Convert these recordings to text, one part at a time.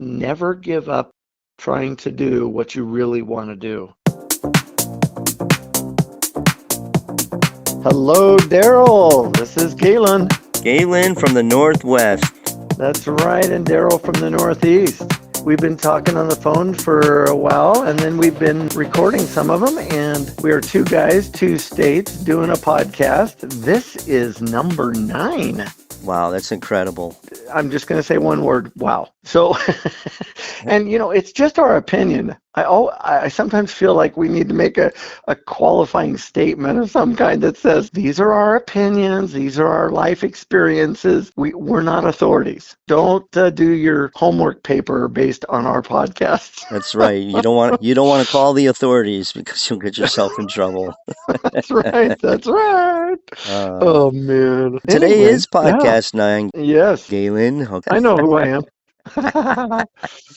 never give up trying to do what you really want to do. Hello, Daryl. This is Galen. Galen from the Northwest. That's right, and Daryl from the Northeast. We've been talking on the phone for a while, and then we've been recording some of them, and we are two guys, two states, doing a podcast. This is number 9. Wow, that's incredible. I'm just going to say one word, wow. So, and it's just our opinion. I sometimes feel like we need to make a qualifying statement of some kind that says, these are our opinions, these are our life experiences. We're not authorities. Don't do your homework paper based on our podcasts. That's right. You don't want to call the authorities because you'll get yourself in trouble. That's right. That's right. Uh, Oh, man. Today Anyway, is podcast 9, yes, Galen. Okay. I know who I am.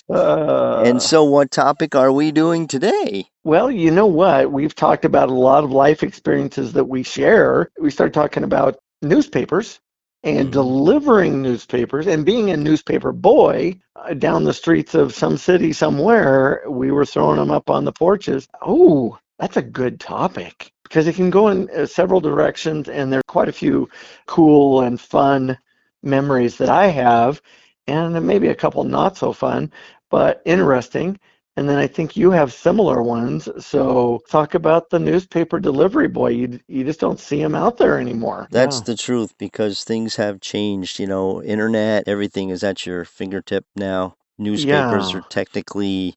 And so what topic are we doing today? Well, you know what? We've talked about a lot of life experiences that we share. We started talking about newspapers and Mhm. delivering newspapers and being a newspaper boy down the streets of some city somewhere. We were throwing them up on the porches. Oh, that's a good topic because it can go in several directions, and there are quite a few cool and fun memories that I have, and maybe a couple not so fun, but interesting. And then I think you have similar ones. So talk about the newspaper delivery boy. You just don't see him out there anymore. That's the truth because things have changed. Internet, everything is at your fingertip now. Newspapers Yeah. are technically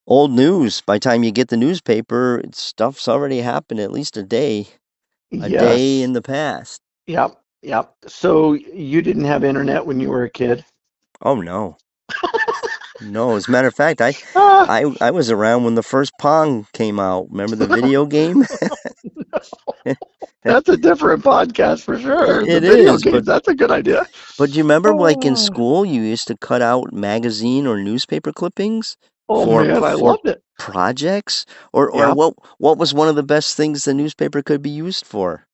old news. By the time you get the newspaper, stuff's already happened at least a day Yes. in the past. Yep. Yep. So you didn't have internet when you were a kid? Oh no. No, as a matter of fact, I Ah, I I was around when the first Pong came out. Remember the video game? that's a different podcast for sure. The It video is, but games, that's a good idea. you remember like in Oh, school you used to cut out magazine or newspaper clippings oh for man, I loved it. projects or Yep. what was one of the best things the newspaper could be used for?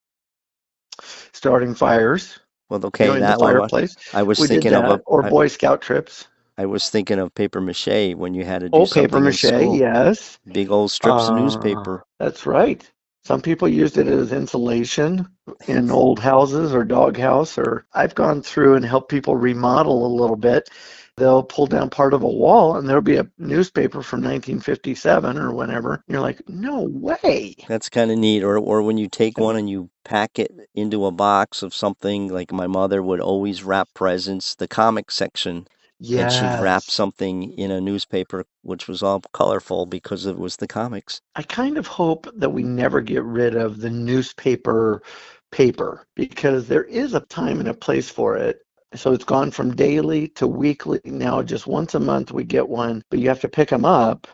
Starting fires, Well, okay, in the that one fireplace. I was We did thinking of that. Or Boy Scout trips. paper mache when you had to do Oh, paper something in mache, school. yes. Big old strips of newspaper. That's right. Some people used it as insulation in old houses or doghouse, or I've gone through and helped people remodel a little bit. They'll pull down part of a wall and there'll be a newspaper from 1957 or whenever. You're like, no way. That's kind of neat. Or when you take one and you pack it into a box of something, like my mother would always wrap presents, the comic section, and she'd wrap Yes. something in a newspaper, which was all colorful because it was the comics. I kind of hope that we never get rid of the newspaper paper because there is a time and a place for it. So it's gone from daily to weekly. Now just once a month we get one, but you have to pick them up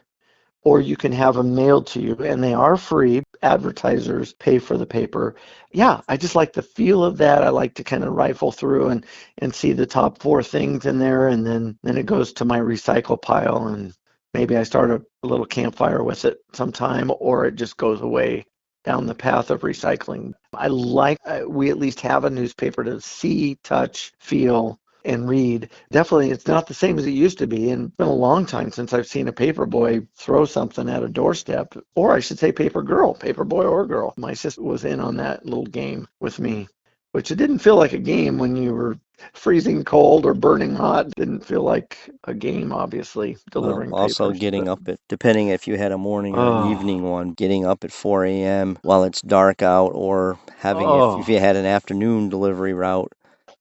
or you can have them mailed to you and they are free. Advertisers pay for the paper. Yeah, I just like the feel of that. I like to kind of rifle through and see the top 4 things in there, and then it goes to my recycle pile, and maybe I start a little campfire with it sometime, or it just goes away down the path of recycling. I like we at least have a newspaper to see, touch, feel, and read. Definitely, it's not the same as it used to be, and it's been a long time since I've seen a paper boy throw something at a doorstep, or I should say paper girl, paper boy or girl. My sister was in on that little game with me, which it didn't feel like a game when you were freezing cold or burning hot. It didn't feel like a game, obviously, Well, delivering also papers. getting But up depending if you had a morning or an oh, evening one, getting up at 4 a.m. while it's dark out, or having, if oh, you had an afternoon delivery route,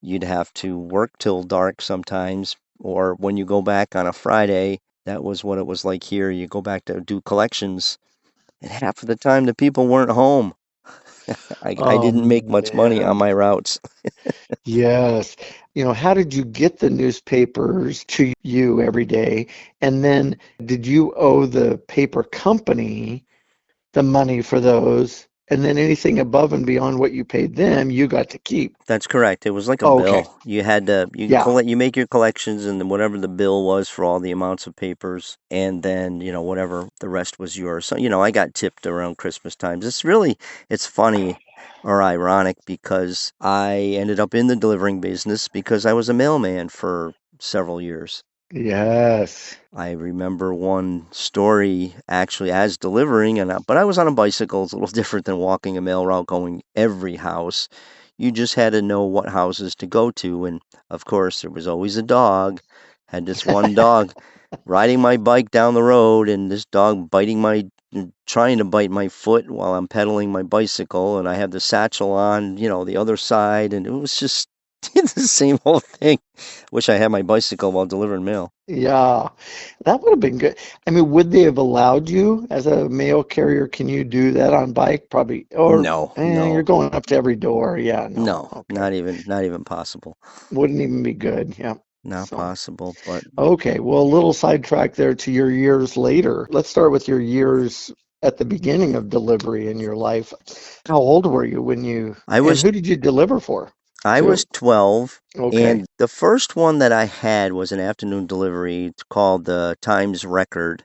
you'd have to work till dark sometimes. Or when you go back on a Friday, that was what it was like here. You go back to do collections, and half of the time the people weren't home. I oh didn't make much money on man. my routes. Yes. How did you get the newspapers to you every day? And then did you owe the paper company the money for those? And then anything above and beyond what you paid them, you got to keep. That's correct. It was like a Oh, okay. bill. You had to Yeah. you make your collections and then whatever the bill was for all the amounts of papers, and then whatever the rest was yours. So I got tipped around Christmas times. It's funny or ironic because I ended up in the delivering business because I was a mailman for several years. Yes. I remember one story actually as delivering, but I was on a bicycle. It's a little different than walking a mail route, going every house. You just had to know what houses to go to, and of course, there was always a dog. Had this one dog riding my bike down the road, and this dog trying to bite my foot while I'm pedaling my bicycle, and I had the satchel on, the other side, and it was just the same whole thing. Wish I had my bicycle while delivering mail. Yeah, that would have been good. I mean, would they have allowed you as a mail carrier? Can you do that on bike? Probably. Or No, you're no, going up to every door. Yeah, no. no, Okay. not even possible. Wouldn't even be good. Yeah. Not So, possible, but okay. Well, a little sidetrack there to your years later. Let's start with your years at the beginning of delivery in your life. How old were you I and was who did you deliver for, I was too? 12, Okay. and the first one that I had was an afternoon delivery. It's called the Times Record.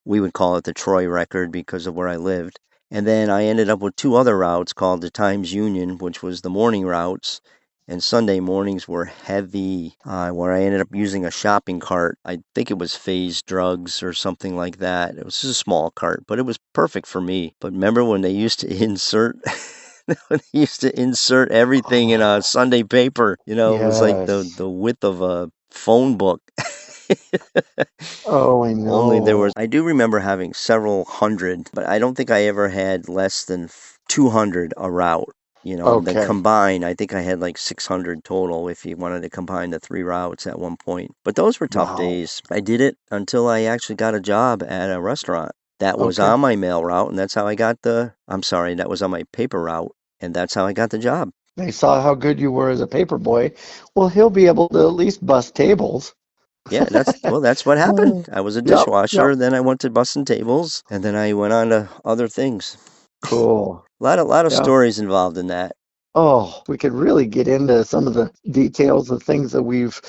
We would call it the Troy Record because of where I lived. And then I ended up with two other routes called the Times Union, which was the morning routes. And Sunday mornings were heavy, where I ended up using a shopping cart. I think it was Phase Drugs or something like that. It was just a small cart, but it was perfect for me. But remember when they used to insert when they used to insert everything in a Oh, Sunday paper? It was like yes. the width of a phone book. Oh, I Only there was, know. I do remember having several hundred, but I don't think I ever had less than 200 a route, and then Okay. combined, I think I had like 600 total if you wanted to combine the three routes at one point. But those were tough Wow. days. I did it until I actually got a job at a restaurant that was Okay. on my mail route, and that's how I got I'm sorry, that was on my paper route, and that's how I got the job. They saw how good you were as a paper boy. Well, he'll be able to at least bust tables. Yeah, that's what happened. Mm. I was a Yep, yep. dishwasher, then I went to bussing tables, and then I went on to other things. Cool. Lot of Yeah. stories involved in that. Oh, we could really get into some of the details of things that we've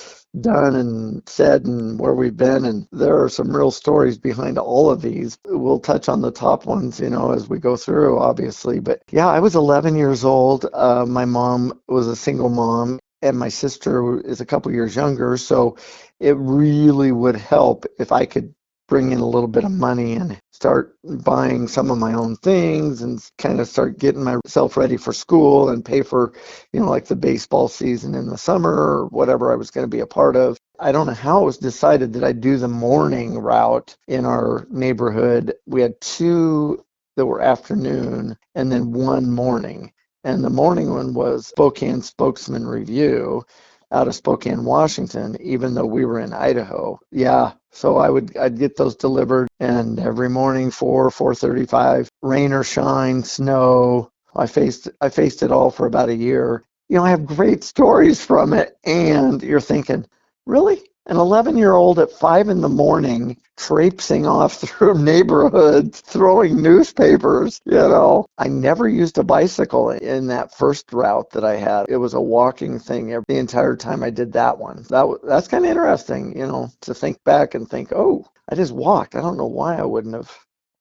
done and said and where we've been. And there are some real stories behind all of these. We'll touch on the top ones, as we go through, obviously. But yeah, I was 11 years old. My mom was a single mom, and my sister is a couple years younger. So it really would help if I could bring in a little bit of money and start buying some of my own things and kind of start getting myself ready for school and pay for, like the baseball season in the summer or whatever I was going to be a part of. I don't know how it was decided that I'd do the morning route in our neighborhood. We had two that were afternoon and then one morning. And the morning one was Spokane Spokesman Review out of Spokane, Washington, even though we were in Idaho. Yeah, so I'd get those delivered, and every morning 4:35, rain or shine, snow. I faced it all for about a year. I have great stories from it, and you're thinking, really? An 11-year-old at 5 in the morning traipsing off through neighborhoods, throwing newspapers. I never used a bicycle in that first route that I had. It was a walking thing the entire time I did that one. That's kind of interesting, to think back and think, oh, I just walked. I don't know why I wouldn't have.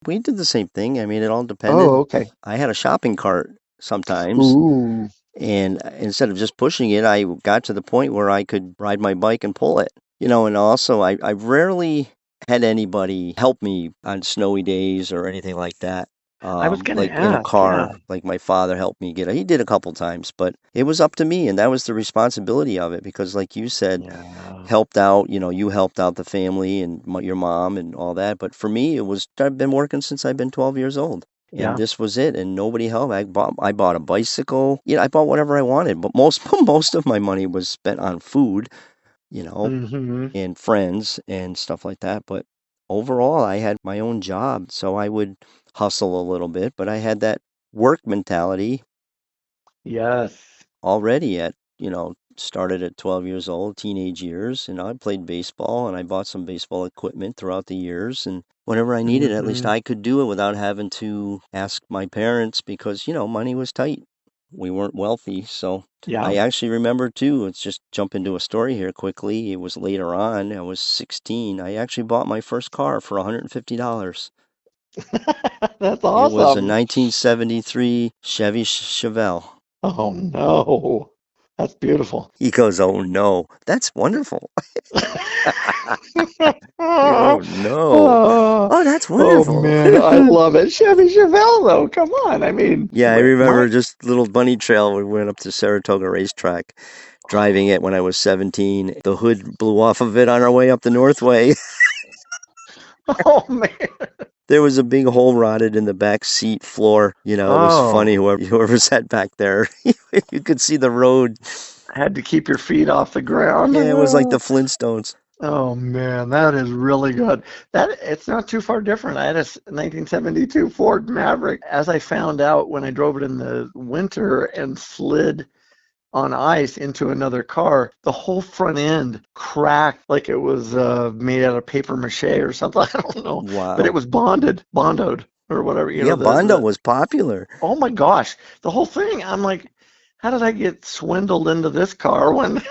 We did the same thing. I mean, it all Oh, depended. okay. I had a shopping cart sometimes, Ooh. and instead of just pushing it, I got to the point where I could ride my bike and pull it. And also I rarely had anybody help me on snowy days or anything like that. I was gonna Like in a ask, yeah. car, like my father helped me he did a couple times, but it was up to me, and that was the responsibility of it because, like you said, Yeah. helped out, you helped out the family and your mom and all that. But for me, I've been working since I've been 12 years old. And Yeah. this was it, and nobody helped. I bought a bicycle. I bought whatever I wanted, but most of my money was spent on food, you know, Mm-hmm. and friends and stuff like that. But overall, I had my own job, so I would hustle a little bit, but I had that work mentality Yes. already started at 12 years old, teenage years. I played baseball and I bought some baseball equipment throughout the years. And whenever I needed, at least Mm-hmm. I could do it without having to ask my parents because, money was tight. We weren't wealthy. So I Yeah. actually remember too, let's just jump into a story here quickly. It was later on, I was 16. I actually bought my first car for $150. That's It was a awesome. 1973 Chevy Chevelle. Oh no. That's beautiful. He goes, "Oh no, that's wonderful." Oh, Oh no. oh, Oh, that's oh, wonderful. man, I love it. Chevy Chevelle, though. Come on. I mean, Yeah, I my remember just little bunny trail. We went up to Saratoga Racetrack, driving it when I was 17. The hood blew off of it on our way up the Northway. oh man. There was a big hole rotted in the back seat floor. It was funny. Oh, Whoever sat back there, you could see the road. had to keep your feet off the ground. Yeah, it was like the Flintstones. Oh man, that is really good. That it's not too far different. I had a 1972 Ford Maverick. As I found out when I drove it in the winter and slid on ice into another car, the whole front end cracked like it was made out of paper mache or something. I don't know, but it Wow. was bondoed or whatever. Yeah, Bondo was popular. Oh my gosh, the whole thing. I'm like, how did I get swindled into this car when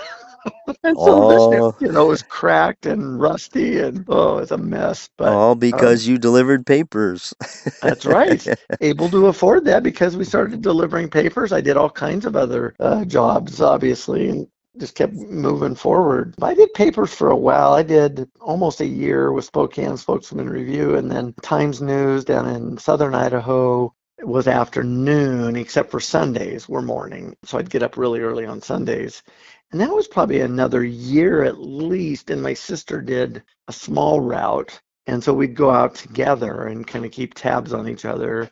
and so this shit, All, is cracked and rusty and oh, it's a mess. But all because you delivered papers. that's right. Able to afford that because we started delivering papers. I did all kinds of other jobs, obviously, and just kept moving forward. I did papers for a while. I did almost a year with Spokane Spokesman Review and then Times News down in southern Idaho. It was afternoon, except for Sundays were morning. So I'd get up really early on Sundays. And that was probably another year at least. And my sister did a small route. And so we'd go out together and kind of keep tabs on each other.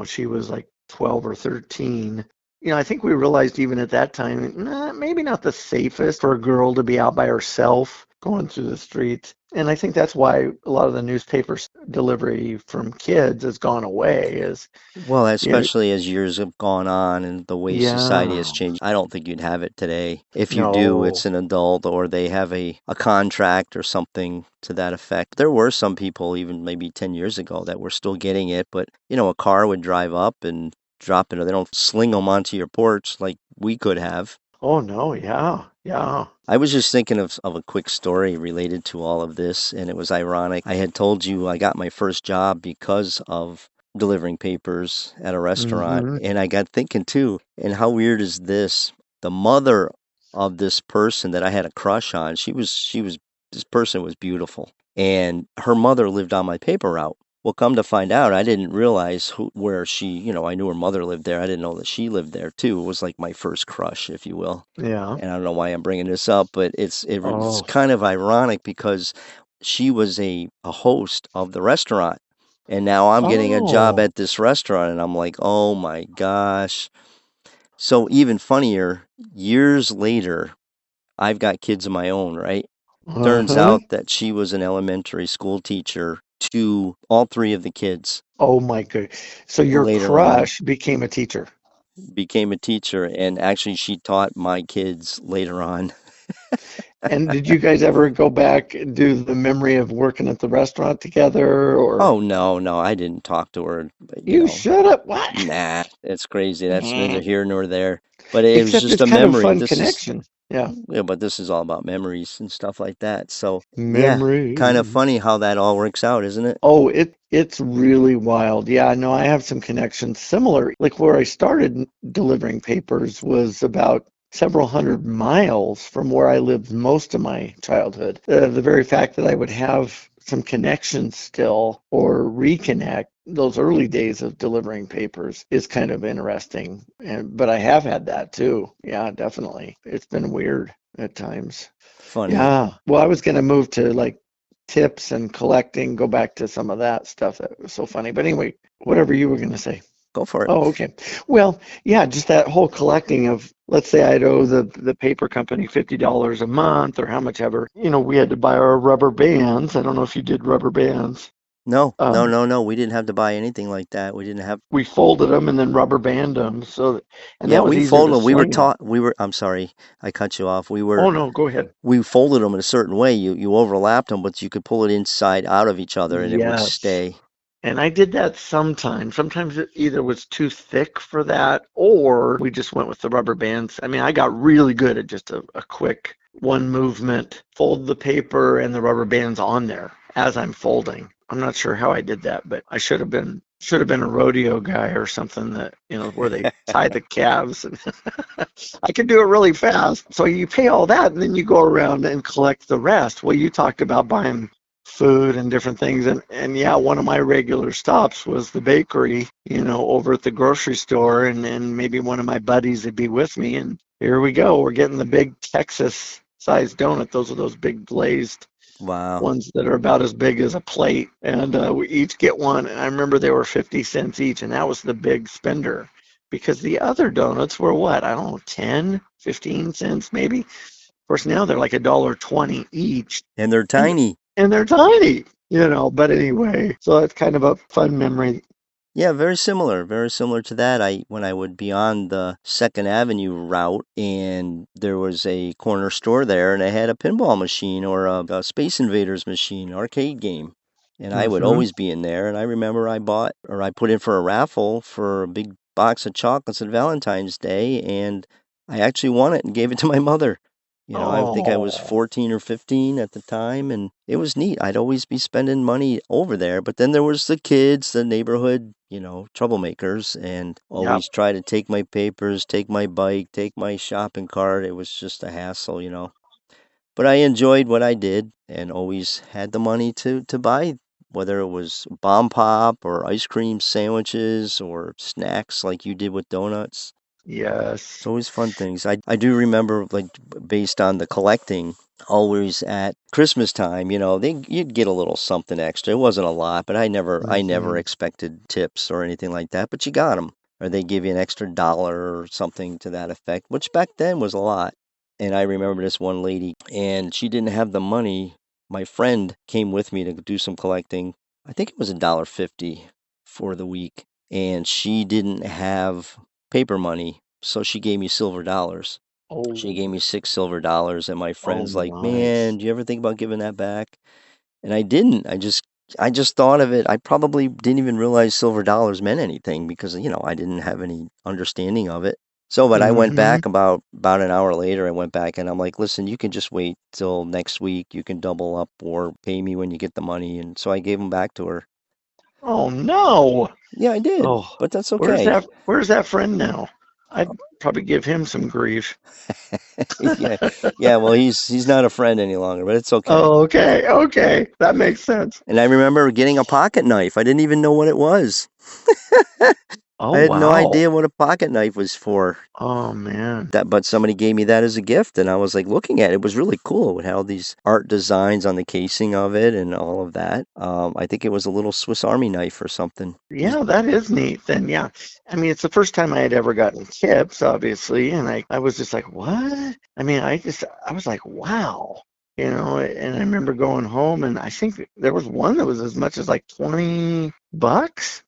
She was like 12 or 13. I think we realized even at that time, maybe not the safest for a girl to be out by herself going through the streets. And I think that's why a lot of the newspaper delivery from kids has gone away is, Well, you know, especially as years have gone on and the way society has yeah, changed, I don't think you'd have it today. If you do, it's no, an adult or they have a contract or something to that effect. There were some people, even maybe 10 years ago, that were still getting it, but a car would drive up and drop it. They don't sling them onto your porch like we could have. oh no, yeah, yeah. I was just thinking of a quick story related to all of this, and it was ironic. I had told you I got my first job because of delivering papers at a restaurant, Hmm. and I got thinking too, and how weird is this? The mother of this person that I had a crush on, this person was beautiful, and her mother lived on my paper route. Well, come to find out, I didn't realize where I knew her mother lived there. I didn't know that she lived there too. It was like my first crush, if you will. Yeah. And I don't know why I'm bringing this up, but it's Oh, kind of ironic because she was a host of the restaurant, and now I'm getting a job oh, at this restaurant, and I'm like, oh my gosh. So even funnier, years later, I've got kids of my own, right? Turns uh-huh. out that she was an elementary school teacher to all three of the kids Oh my good. So your later on. crush became a teacher. Became a teacher, and actually, she taught my kids later on. And did you guys ever go back and do the memory of working at the restaurant together or Oh, no, no, I didn't talk to her, but, you shut up? What? nah, it's crazy. That's neither Mm. here nor there. But it was Except just it's a kind of memory. fun connection. Yeah. But this is all about memories and stuff like that. So, yeah, kind of Memory. funny how that all works out, isn't it? Oh, it's really wild. Yeah, no, I have some connections similar. Like where I started delivering papers was about several hundred miles from where I lived most of my childhood. The very fact that I would have some connections still or reconnect those early days of delivering papers is kind of interesting. But I have had that too. Yeah, definitely. It's been weird at times. Funny. Yeah. Well, I was going to move to like tips and collecting, go back to some of that stuff that was so funny. But anyway, whatever you were going to say. Go for it. Oh, okay. Well, yeah, just that whole collecting of, let's say I'd owe the paper company $50 a month or how much ever. We had to buy our rubber bands. I don't know if you did rubber bands. No, no, Um, no, no. We didn't have to buy anything like that. We didn't have. we folded them and then rubber band them. And Yeah, that was we easier to folded. We were sling them. taught. I'm sorry, I cut you off. Oh, no, go ahead. We folded them in a certain way. You overlapped them, but you could pull it inside out of each other, and it would Yes. stay. And I did that sometimes. Sometimes it either was too thick for that or we just went with the rubber bands. I mean, I got really good at just a quick one movement, fold the paper and the rubber bands on there as I'm folding. I'm not sure how I did that, but I should have been should have been a rodeo guy or something that, where they tie the calves. And I could do it really fast. So you pay all that and then you go around and collect the rest. Well, you talked about buying food and different things. And yeah, one of my regular stops was the bakery, over at the grocery store. And maybe one of my buddies would be with me. And here we go. We're getting the big Texas sized donut. Those are those big glazed Wow. ones that are about as big as a plate, and we each get one. And I remember they were 50 cents each, and that was the big spender because the other donuts were what? I don't know, 10, 15 cents maybe. Of course, now they're like $1.20 each, And they're and tiny. and they're tiny, But anyway, so that's kind of a fun memory. Yeah, very similar to that. When I would be on the Second Avenue route, and there was a corner store there, and they had a pinball machine or a Space Invaders machine, arcade game, and I would Hmm. always be in there. And I remember I put in for a raffle for a big box of chocolates at Valentine's Day, and I actually won it and gave it to my mother. I think I was Oh, 14 or 15 at the time, and it was neat. I'd always be spending money over there, but then there was the kids, the neighborhood, troublemakers, and yep, always try to take my papers, take my bike, take my shopping cart. It was just a hassle. But I enjoyed what I did and always had the money to buy, whether it was bomb pop or ice cream sandwiches or snacks like you did with donuts. It's yes. always fun things. I do remember, like, based on the collecting, always at Christmas time, you'd get a little something extra. It wasn't a lot, but I never Hmm. expected tips or anything like that. But you got them, or they give you an extra dollar or something to that effect, which back then was a lot. And I remember this one lady, and she didn't have the money. My friend came with me to do some collecting. I think it was $1.50 for the week, and she didn't have paper money, so she gave me silver dollars. She gave Oh, me $6 silver, and my oh friend's like, my. "Man, do you ever think about giving that back?" And I didn't. I just thought of it. I probably didn't even realize silver dollars meant anything because I didn't have any understanding of it. So, but I went Hmm. back about an hour later. I went back and I'm like, "Listen, you can just wait till next week. You can double up or pay me when you get the money." And so I gave them back to her. Oh no. Yeah, I did, Oh, but that's where's okay. that friend now? I'd probably give him some grief. Yeah, yeah. Well, he's not a friend any longer, but it's okay. Oh, okay, okay. That makes sense. And I remember getting a pocket knife. I didn't even know what it was. Oh I had no wow. idea what a pocket knife was for. Oh man. But somebody gave me that as a gift, and I was like looking at it. It was really cool. It had all these art designs on the casing of it and all of that. I think it was a little Swiss Army knife or something. Yeah, that is neat then. Yeah. I mean, it's the first time I had ever gotten tips, obviously, and I was just like, "What?" I mean, I was like, "Wow." And I remember going home and I think there was one that was as much as like $20.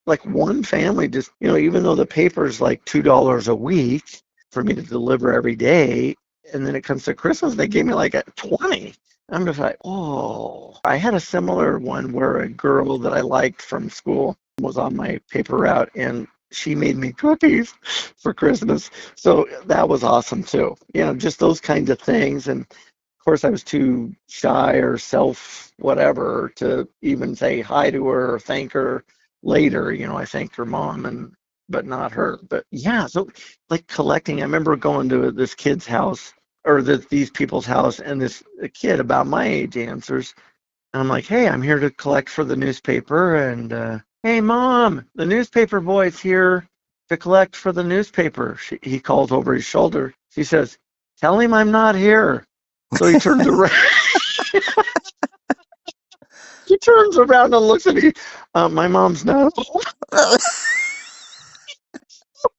Like one family just, even though the paper's like $2 a week for me to deliver every day, and then it comes to Christmas, they gave me like a 20. I'm just like, oh. I had a similar one where a girl that I liked from school was on my paper route, and she made me cookies for Christmas. So that was awesome too. Just those kinds of things. And of course, I was too shy or self whatever to even say hi to her or thank her later. I thanked her mom and but not her. But yeah, so like collecting, I remember going to this kid's house or these people's house, and this a kid about my age answers. And I'm like, hey, I'm here to collect for the newspaper. And hey, mom, the newspaper boy's here to collect for the newspaper. He calls over his shoulder. She says, tell him I'm not here. So he turns around. He turns around and looks at me. My mom's not home.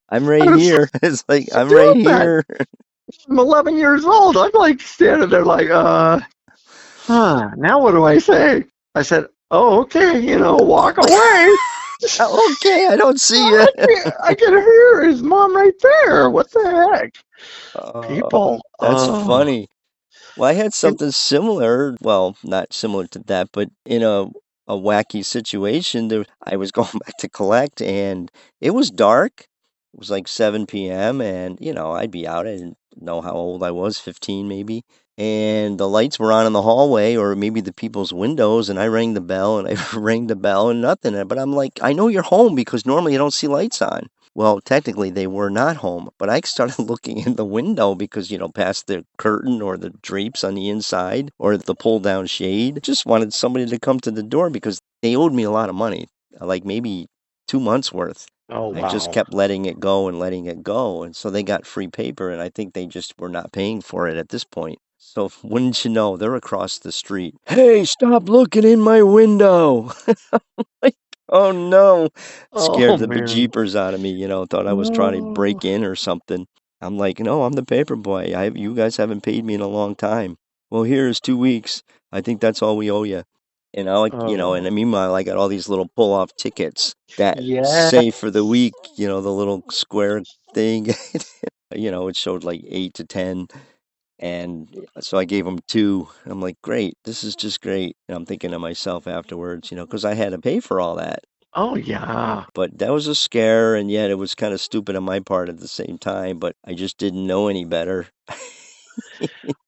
I'm right I was here. It's like like, I'm right doing that. here. I'm 11 years old. I'm like standing there like, now what do I say? I said, oh, okay, walk away. Okay, I don't see you. I can hear his mom right there. What the heck? Oh, People. that's Oh. funny. Well, I had It, something similar. Well, not similar to that, but in a wacky situation. I was going back to collect, and it was dark. It was like 7 p.m. and, I'd be out. I didn't know how old I was, 15 maybe. And the lights were on in the hallway or maybe the people's windows, and I rang the bell and I rang the bell and nothing. But I'm like, I know you're home because normally I don't see lights on. Well, technically they were not home, but I started looking in the window because, past the curtain or the drapes on the inside or the pull down shade. Just wanted somebody to come to the door because they owed me a lot of money, like maybe 2 months worth. Oh, I just wow. kept letting it go and letting it go. And so they got free paper, and I think they just were not paying for it at this point. So wouldn't you know, they're across the street. Hey, stop looking in my window. Like, oh no. Oh, Scared the man. bejeepers out of me, thought I was trying to Oh, break in or something. I'm like, no, I'm the paper boy. You guys haven't paid me in a long time. Well, here's 2 weeks. I think that's all we owe you. And oh. meanwhile, I got all these little pull off tickets that Yes. say for the week, the little square thing, it showed like 8 to 10. And so I gave him two. I'm like, great, this is just great. And I'm thinking to myself afterwards, because I had to pay for all that. Oh, yeah. But that was a scare, and yet it was kind of stupid on my part at the same time, but I just didn't know any better.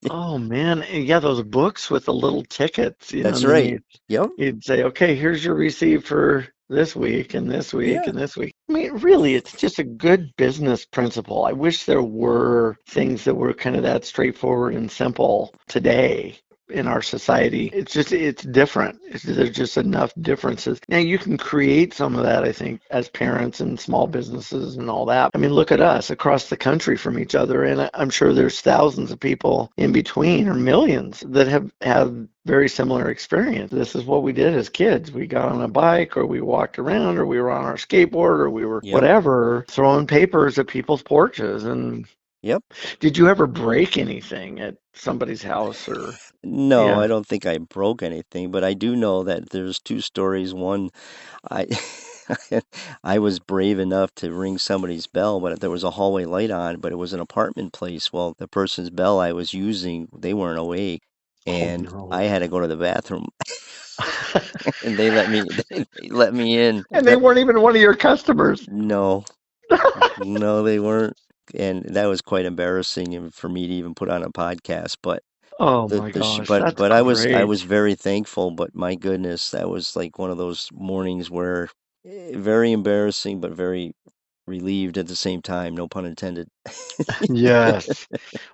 Oh, man. And yeah, those books with the little tickets, That's and then right. you Yep. you'd say, okay, here's your receipt for this week and this week Yeah. and this week. I mean, really, it's just a good business principle. I wish there were things that were kind of that straightforward and simple today in our society. It's different. There's just enough differences. Now, you can create some of that, I think, as parents and small businesses and all that. I mean, look at us across the country from each other, and I'm sure there's thousands of people in between or millions that have had very similar experience. This is what we did as kids. We got on a bike or we walked around or we were on our skateboard or we were Yep. whatever, throwing papers at people's porches. And Yep. did you ever break anything at somebody's house or, No, yeah. I don't think I broke anything, but I do know that there's two stories. One, I I was brave enough to ring somebody's bell, but there was a hallway light on, but it was an apartment place. Well, the person's bell I was using, they weren't awake, Oh, and I no. had to go to the bathroom, and they let me they let me in. And they That weren't even one of your customers. no, no, they weren't, and that was quite embarrassing and for me to even put on a podcast. But Oh the my the sh gosh, that's but I was great. very thankful, but my goodness, that was like one of those mornings where very embarrassing, but very relieved at the same time, no pun intended. Yes.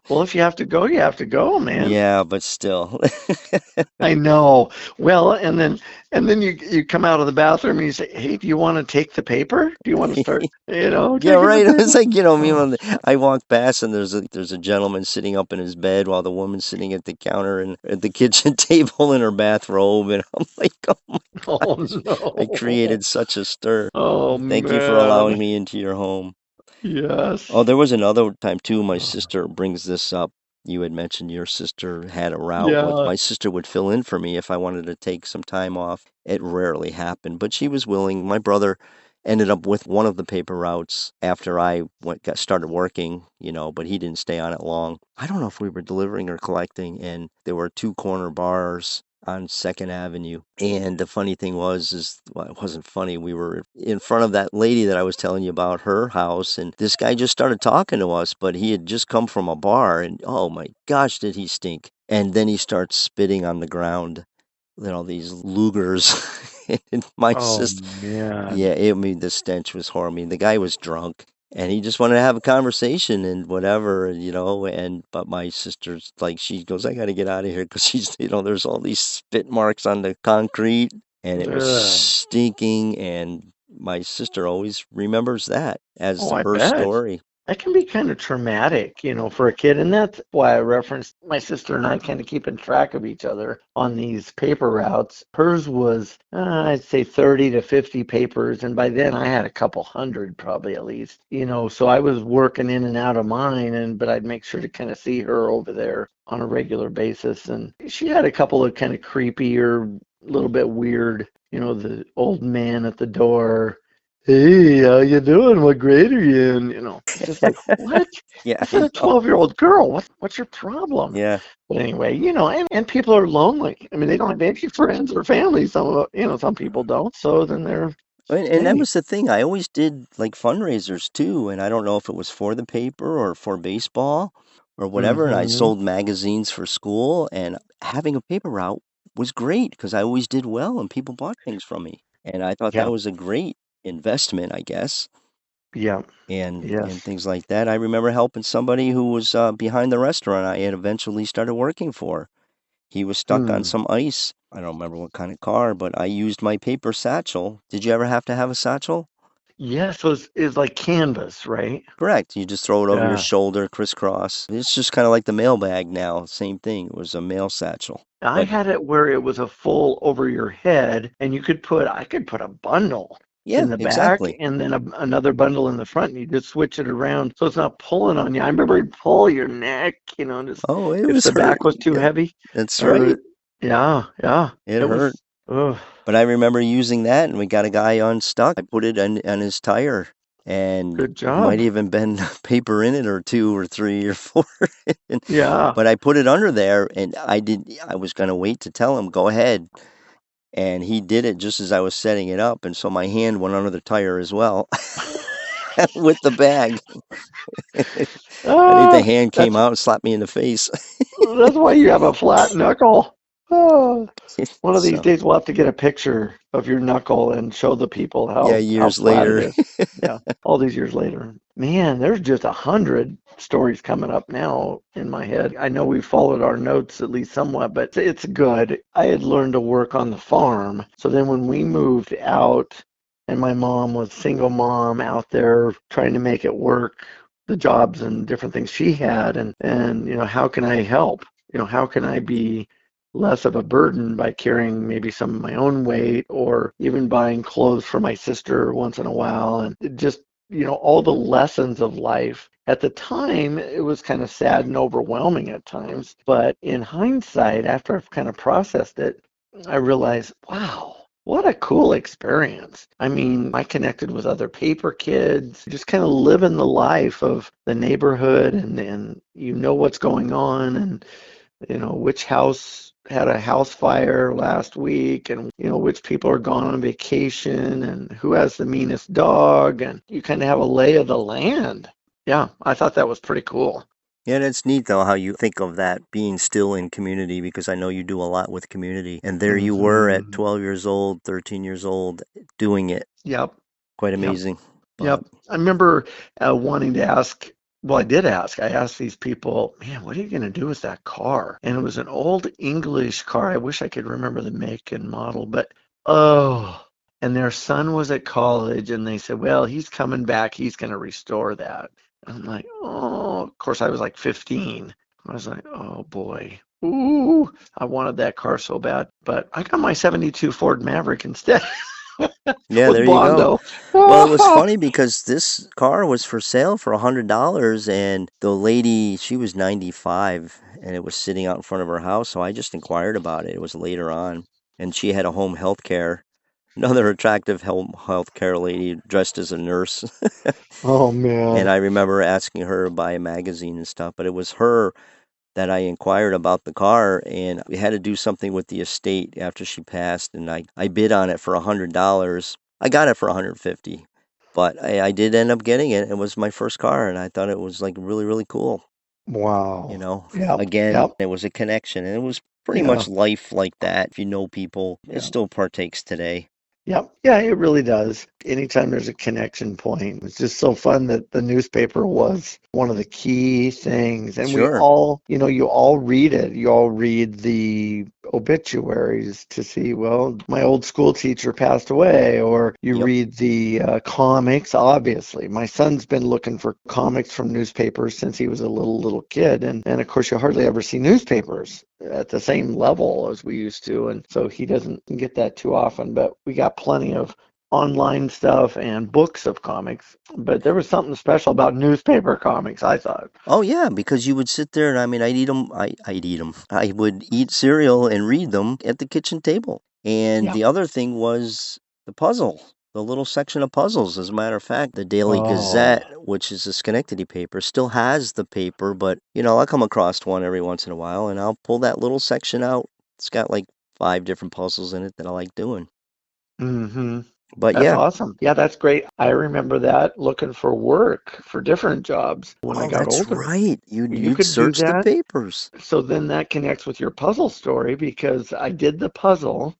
Well, if you have to go, you have to go, man. Yeah, but still. I know. Well, and then you come out of the bathroom and you say, "Hey, do you want to take the paper? Do you want to start, Yeah, taking the right. It was paper?" like, Oh, I walk past and there's a gentleman sitting up in his bed while the woman's sitting at the counter and at the kitchen table in her bathrobe, and I'm like, oh my oh gosh, I no. created such a stir. Oh Thank you for allowing man. me into your home. Oh, Yes. there was another time too. My Oh, sister brings this up. You had mentioned your sister had a route. Well, yeah. my sister would fill in for me if I wanted to take some time off. It rarely happened, but she was willing. My brother ended up with one of the paper routes after I got started working, but he didn't stay on it long. I don't know if we were delivering or collecting, and there were two corner bars on Second Avenue. And the funny thing well, it wasn't funny. We were in front of that lady that I was telling you about her house, and this guy just started talking to us, but he had just come from a bar, and oh my gosh, did he stink. And then he starts spitting on the ground, these Lugers. And my Oh sister, man. yeah, the stench was horrible. I mean, the guy was drunk and he just wanted to have a conversation and whatever, but my sister's like, she goes, I got to get out of here because there's all these spit marks on the concrete and it was Ugh. stinking. And my sister always remembers that as Oh, I her bet. story. That can be kind of traumatic, for a kid. And that's why I referenced my sister and I kind of keeping track of each other on these paper routes. Hers was, I'd say 30 to 50 papers. And by then I had a couple hundred probably at least, so I was working in and out of mine. But I'd make sure to kind of see her over there on a regular basis. And she had a couple of kind of creepy or a little bit weird, the old man at the door. Hey, how you doing? What grade are you in? It's just like, what? Yeah, This is I a know. 12-year-old girl. What's your problem? Yeah. But anyway, and people are lonely. I mean, they don't have any friends or family. Some people don't. So then they're And that Hey. was the thing. I always did like fundraisers too, and I don't know if it was for the paper or for baseball or whatever. And I Mm-hmm. sold magazines for school, and having a paper route was great because I always did well and people bought things from me. And I thought that Yep. was a great investment, I guess, Yep. and Yes. things like that. I remember helping somebody who was behind the restaurant I had eventually started working for. He was stuck on Hmm. some ice. I don't remember what kind of car, but I used my paper satchel. Did you ever have to have a satchel? Yes. So it's like canvas, right? Correct. You just throw it over your Yeah. shoulder, crisscross. It's just kind of like the mail bag now. Same thing. It was a mail satchel. I But had it where it was a full over your head, and I could put a bundle yeah, in the back exactly. and then another bundle in the front, and you just switch it around so it's not pulling on you. I remember it'd pull your neck, just Oh, it if was the hurt. back was too Yeah, heavy, that's right. or yeah, yeah, It it hurt. was. Ugh, But I remember using that, and we got a guy unstuck. I put it on his tire, and good might job. even been paper in it, or two, or three, or four. And- Yeah. but I put it under there, and I was going to wait to tell him, go ahead. And he did it just as I was setting it up, and so my hand went under the tire as well with the bag. I think the Ah, hand came that's out and slapped me in the face. that's why you have a flat knuckle. Ah. One of these So, days we'll have to get a picture of your knuckle and show the people yeah, how years flat it later. is. Yeah, all these years later. Man, there's just 100 stories coming up now in my head. I know we followed our notes at least somewhat, but it's good. I had learned to work on the farm. So then when we moved out and my mom was single mom out there trying to make it work, the jobs and different things she had and how can I help? How can I be less of a burden by carrying maybe some of my own weight or even buying clothes for my sister once in a while and it just all the lessons of life. At the time it was kind of sad and overwhelming at times, but in hindsight after I've kind of processed it, I realized, wow, what a cool experience. I mean, I connected with other paper kids, just kind of living the life of the neighborhood and what's going on and which house had a house fire last week and which people are gone on vacation and who has the meanest dog and you kind of have a lay of the land. Yeah, I thought that was pretty cool. Yeah, that's neat though how you think of that being still in community because I know you do a lot with community. And there you were at Hmm. 12 years old, 13 years old, doing it. Yep. Quite Yep. amazing. But Yep. I remember wanting to ask. Well, I did ask. I asked these people, man, what are you going to do with that car? And it was an old English car. I wish I could remember the make and model, but oh, and their son was at college and they said, well, he's coming back. He's going to restore that. I'm like, oh, of course, I was like 15. I was like, oh boy. Ooh, I wanted that car so bad, but I got my 72 Ford Maverick instead yeah, with there you go. Bondo. Well, it was funny because this car was for sale for $100, and the lady, she was 95, and it was sitting out in front of her house. So I just inquired about it. It was later on, and she had a home health care. Another attractive home health care lady dressed as a nurse. Oh And man. I remember asking her to buy a magazine and stuff, but it was her that I inquired about the car, and we had to do something with the estate after she passed, and I bid on it for $100. I got it for 150, but I did end up getting it. It was my first car, and I thought it was like really, really cool. You Wow. know, Yep. again, Yep. it was a connection, and it was pretty Yeah. much life like that. If you know people, it Yeah. still partakes today. Yep. Yeah, it really does. Anytime there's a connection point, it's just so fun that the newspaper was one of the key things. And we Sure. all, you all read it. You all read the obituaries to see, well, my old school teacher passed away, or you Yep. read the comics, obviously. My son's been looking for comics from newspapers since he was a little kid. And of course, you hardly ever see newspapers at the same level as we used to. And so he doesn't get that too often, but we got plenty of online stuff and books of comics. But there was something special about newspaper comics, I thought. Oh yeah, because you would sit there and I mean, I'd eat them. I'd eat them. I would eat cereal and read them at the kitchen table. And Yeah. the other thing was the puzzle, the little section of puzzles. As a matter of fact, the Daily Oh. Gazette, which is a Schenectady paper, still has the paper, but I'll come across one every once in a while and I'll pull that little section out. It's got like five different puzzles in it that I like doing. Mm-hmm. But That's yeah, awesome. Yeah, that's great. I remember that looking for work for different jobs when I oh, got that's older. right. You'd You you'd could do search the that. papers. So then that connects with your puzzle story because I did the puzzle.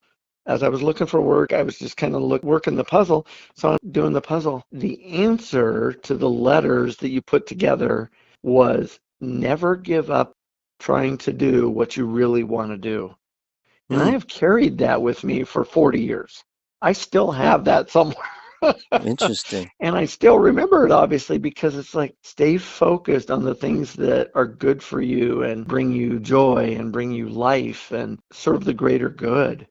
As I was looking for work, I was just kind of working the puzzle. So I'm doing the puzzle. The answer to the letters that you put together was never give up trying to do what you really want to do. And I Hmm, have carried that with me for 40 years. I still have that somewhere. interesting. And I still remember it, obviously, because it's like stay focused on the things that are good for you and bring you joy and bring you life and serve the greater good.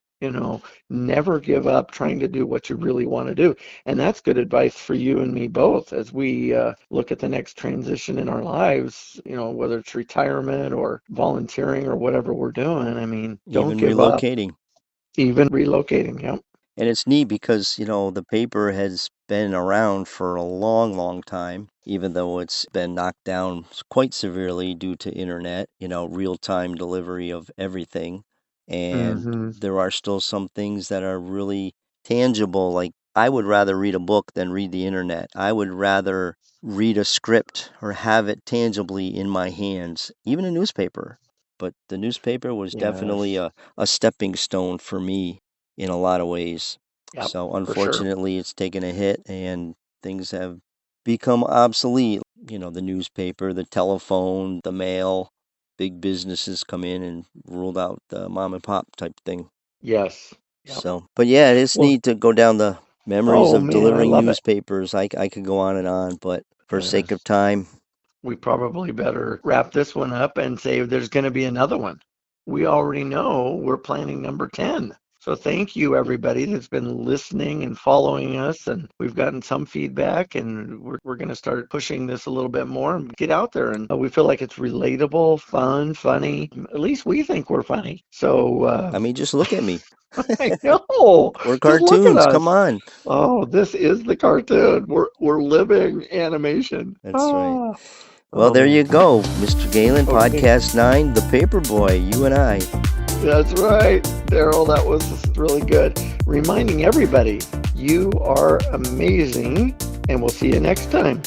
Never give up trying to do what you really want to do. And that's good advice for you and me both as we look at the next transition in our lives, whether it's retirement or volunteering or whatever we're doing. I mean, don't Even give up, relocating. even relocating. Yep. And it's neat because, the paper has been around for a long, long time, even though it's been knocked down quite severely due to internet, real-time delivery of everything. And Hmm. there are still some things that are really tangible. Like, I would rather read a book than read the internet. I would rather read a script or have it tangibly in my hands, even a newspaper. But the newspaper was definitely Yes. a stepping stone for me in a lot of ways. Yep. So For sure. unfortunately, it's taken a hit and things have become obsolete. The newspaper, the telephone, the mail, big businesses come in and ruled out the mom and pop type thing. Yes. Yep. So, but yeah, it is Well, neat to go down the memories oh of man, I delivering love it. newspapers. I could go on and on, but for sake of Yes. time, We probably better wrap this one up and say there's going to be another one. We already know we're planning number 10. So thank you, everybody that's been listening and following us. And we've gotten some feedback, and we're going to start pushing this a little bit more and get out there. And we feel like it's relatable, fun, funny. At least we think we're funny. So I mean, just look at me. I know. We're Just look at cartoons. Come us. on. Oh, this is the cartoon. We're living animation. That's right. Ah, Well, oh there you man. go, Mr. Galen, Okay. Podcast 9, The Paperboy, you and I. That's right, Daryl. That was really good. Reminding everybody, you are amazing, and we'll see you next time.